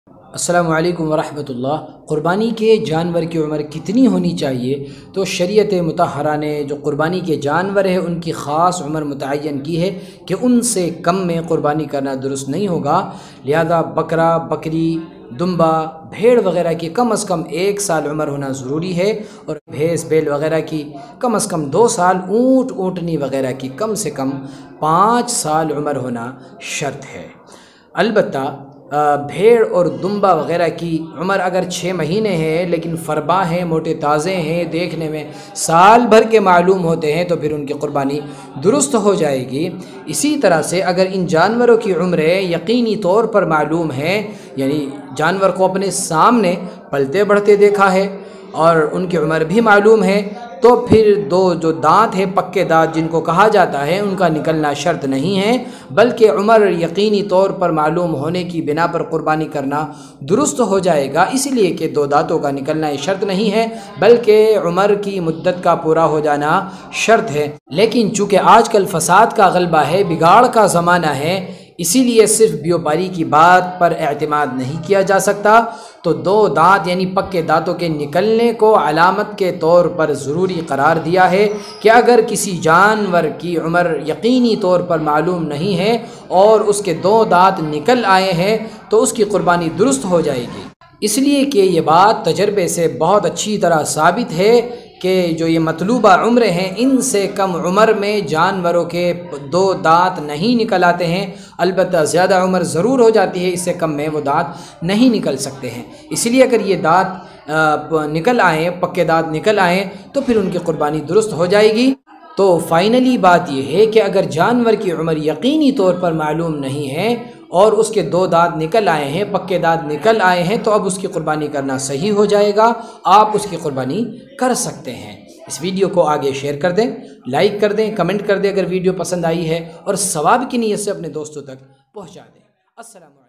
السلام علیکم ورحمۃ اللہ۔ قربانی کے جانور کی عمر کتنی ہونی چاہیے؟ تو شریعت مطہرہ نے جو قربانی کے جانور ہیں ان کی خاص عمر متعین کی ہے کہ ان سے کم میں قربانی کرنا درست نہیں ہوگا، لہذا بکرا، بکری، دمبا، بھیڑ وغیرہ کی کم از کم 1 سال عمر ہونا ضروری ہے، اور بھینس بیل وغیرہ کی کم از کم 2 سال، اونٹ، اونٹنی وغیرہ کی کم سے کم 5 سال عمر ہونا شرط ہے۔ البتہ بھیڑ اور دمبا وغیرہ کی عمر اگر 6 مہینے ہے لیکن فربا ہیں، موٹے تازے ہیں، دیکھنے میں سال بھر کے معلوم ہوتے ہیں تو پھر ان کی قربانی درست ہو جائے گی۔ اسی طرح سے اگر ان جانوروں کی عمریں یقینی طور پر معلوم ہیں، یعنی جانور کو اپنے سامنے پلتے بڑھتے دیکھا ہے اور ان کی عمر بھی معلوم ہے، تو پھر 2 جو دانت ہیں، پکے دانت جن کو کہا جاتا ہے، ان کا نکلنا شرط نہیں ہے، بلکہ عمر یقینی طور پر معلوم ہونے کی بنا پر قربانی کرنا درست ہو جائے گا، اس لیے کہ 2 دانتوں کا نکلنا یہ شرط نہیں ہے بلکہ عمر کی مدت کا پورا ہو جانا شرط ہے۔ لیکن چونکہ آج کل فساد کا غلبہ ہے، بگاڑ کا زمانہ ہے، اسی لیے صرف بیوپاری کی بات پر اعتماد نہیں کیا جا سکتا، تو 2 دانت یعنی پکے دانتوں کے نکلنے کو علامت کے طور پر ضروری قرار دیا ہے کہ اگر کسی جانور کی عمر یقینی طور پر معلوم نہیں ہے اور اس کے 2 دانت نکل آئے ہیں تو اس کی قربانی درست ہو جائے گی، اس لیے کہ یہ بات تجربے سے بہت اچھی طرح ثابت ہے کہ جو یہ مطلوبہ عمریں ہیں ان سے کم عمر میں جانوروں کے 2 دانت نہیں نکل آتے ہیں، البتہ زیادہ عمر ضرور ہو جاتی ہے، اس سے کم میں وہ دانت نہیں نکل سکتے ہیں۔ اس لیے اگر یہ دانت نکل آئیں، پکے دانت نکل آئیں تو پھر ان کی قربانی درست ہو جائے گی۔ تو فائنلی بات یہ ہے کہ اگر جانور کی عمر یقینی طور پر معلوم نہیں ہے اور اس کے 2 دانت نکل آئے ہیں، پکے دانت نکل آئے ہیں، تو اب اس کی قربانی کرنا صحیح ہو جائے گا، آپ اس کی قربانی کر سکتے ہیں۔ اس ویڈیو کو آگے شیئر کر دیں، لائک کر دیں، کمنٹ کر دیں اگر ویڈیو پسند آئی ہے، اور ثواب کی نیت سے اپنے دوستوں تک پہنچا دیں۔ السلام علیکم۔